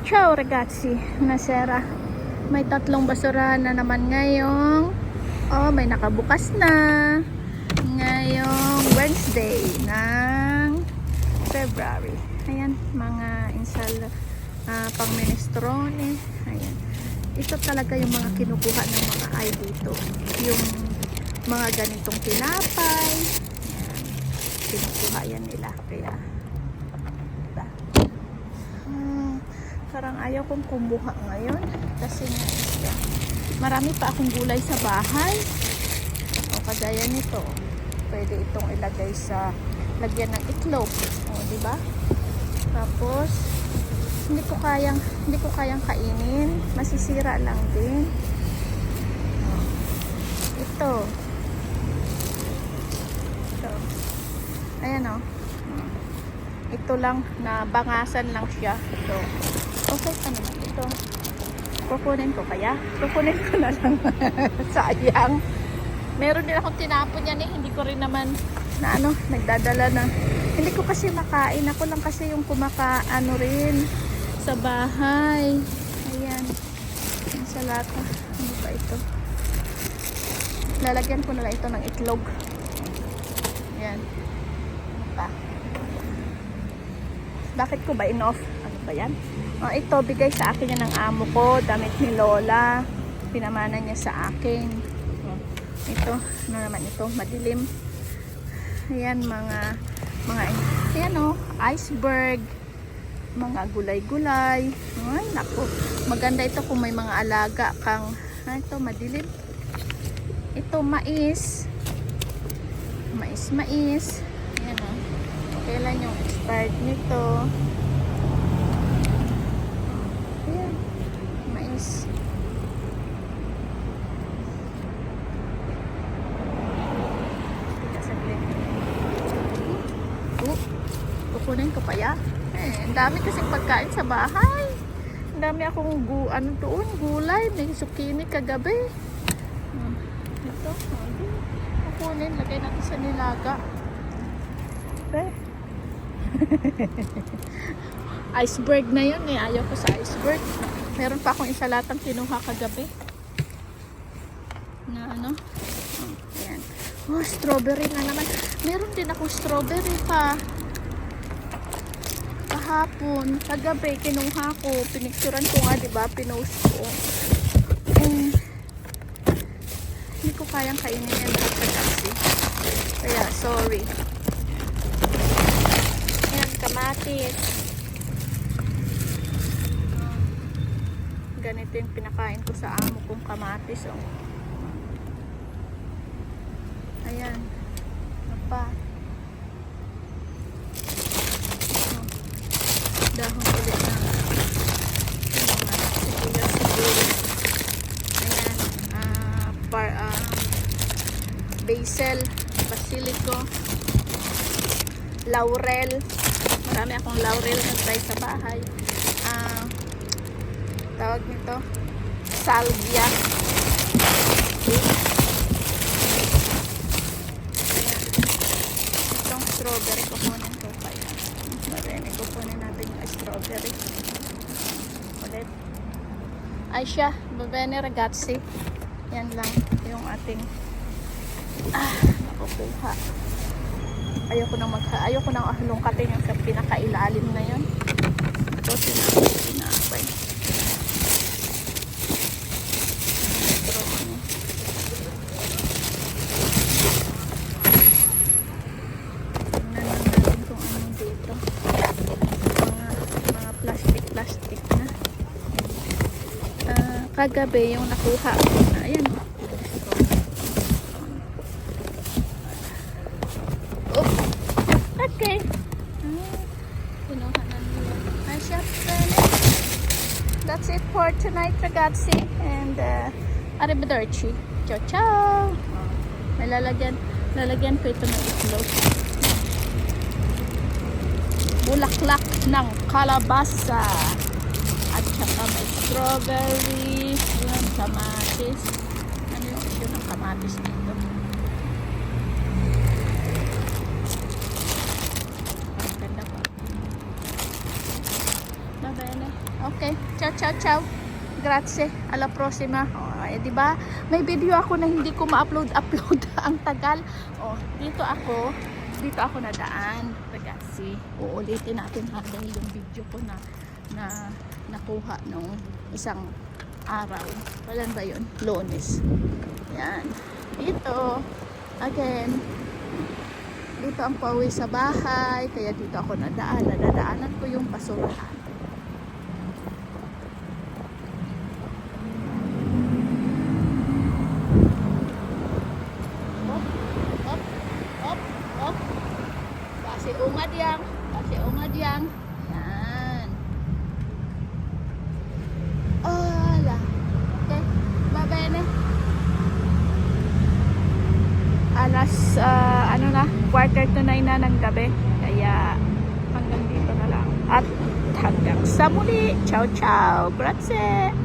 Ciao ragazzi, nasera. May tatlong basurahan na naman ngayong may nakabukas na ngayong Wednesday ng February. Ayan, mga pang minestrone. Ayan, ito talaga yung mga kinukuha ng mga ay dito, yung mga ganitong tinapay. Ayan, kinukuha yan nila. Kaya parang ayaw kong kumuha ngayon kasi nga marami pa akong gulay sa bahay. O kagaya nito, pwede itong ilagay sa lagyan ng itlog, o di ba? Tapos hindi ko kayang kainin, masisira lang din. Ito ayan, ito lang na bangasan lang siya. Ito okay pa naman ito. Kukunin ko na lang. Sayang. Meron din akong tinapon yan hindi ko rin naman na nagdadala na. Hindi ko kasi makain. Ako lang kasi yung kumakaano rin sa bahay. Ayan. Yung sa lata. Ano ba ito? Lalagyan ko na lang ito ng itlog. Ayan. Ano pa? Bakit ko ba in-off? Ano ba yan? Ito, bigay sa akin yan ng amo ko. Damit ni Lola. Pinamana niya sa akin. Ito, ano naman ito? Madilim. Ayan, ayan iceberg. Mga gulay-gulay. Ay, naku. Maganda ito kung may mga alaga kang, ito, madilim. Ito, mais. Mais. Ayan, kailan yung expired nito. Ayan, mais. Kukunin ko pa ya. Ang dami kasing pagkain sa bahay. Ang dami akong gulay. May zucchini kagabi. Ito, kukunin, lagay natin sa nilaga. Iceberg na yun ayaw ko sa iceberg. Meron pa akong isalatang kinuha kagabi na ayan. Strawberry na naman. Meron din akong strawberry pa kahapon. Kagabi kinuha ko, pinicturan ko nga, diba, pinost ko. Hindi ko kayang kainin yan kasi kaya sorry. Kamatis. Ganito yung pinakain ko sa amo kong kamatis. Ayan. Ano pa? Dahon ulit na siguro. Ayan. Basil, basilico, laurel. Marami akong laurel na try sa bahay. Tawag nito salvia. Itong strawberry kukunin ko pa yan. Marinig kukunin natin yung strawberry ulit. Ay siya, bene ragazzi. Yan lang yung ating nakukuha. Ayoko nang lungkatin yung sa pinakailalim na yun. Ito, sinapay. Tingnan lang natin kung ano dito. Mga plastic na. Kagabi yung nakuha. Ayan. Okay. Kinuha na nila. That's it for tonight, ragazzi. And arrivederci. Ciao, ciao. May lalagyan ko ito ng itlog. Bulaklak ng kalabasa. At saka may strawberry. Ayan, kamatis. Ano yung ito ng kamatis dito? Va bene. Okay. Ciao, ciao, ciao. Grazie. Alla prossima. Oh, di ba? May video ako na hindi ko ma-upload ang tagal. Oh, dito ako nadaan. Ragazzi, uulitin natin dahil yung video ko na nakuha nung isang araw. Kailan ba yun? Lunes. Yan. Dito. Again. Dito ang pauwi sa bahay. Kaya dito ako nadaan. Nadadaanan ko yung basurahan. Kasi ungad yang. Yan. Ala. Okay. Babene. Alas, 8:45 na ng gabi. Kaya hanggang dito na lang. At hanggang sa muli. Ciao, ciao. Grazie.